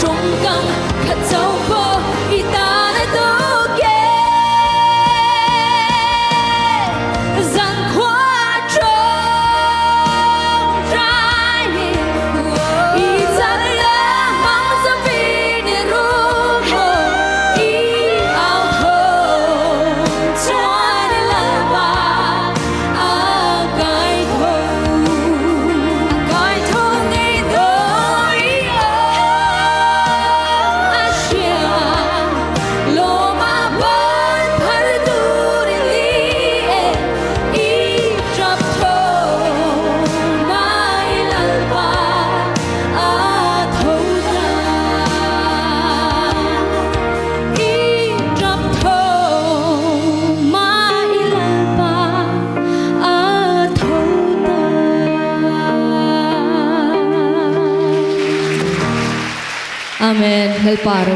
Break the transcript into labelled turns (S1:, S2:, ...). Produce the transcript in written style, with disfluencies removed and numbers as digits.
S1: trung tâm khát dấu vô ý ta nơi tu kê gian khóa trong trái ý gian lỡ mong ra vì niềm rung ý áo thơm cho nên là bà cái thơm nghĩ đôi Asia lo mà vẫn phải tu đi li ý chấp thơm mai Lalpa thâu ra ý chấp thơm mai Lalpa thâu ra Amen Lalpa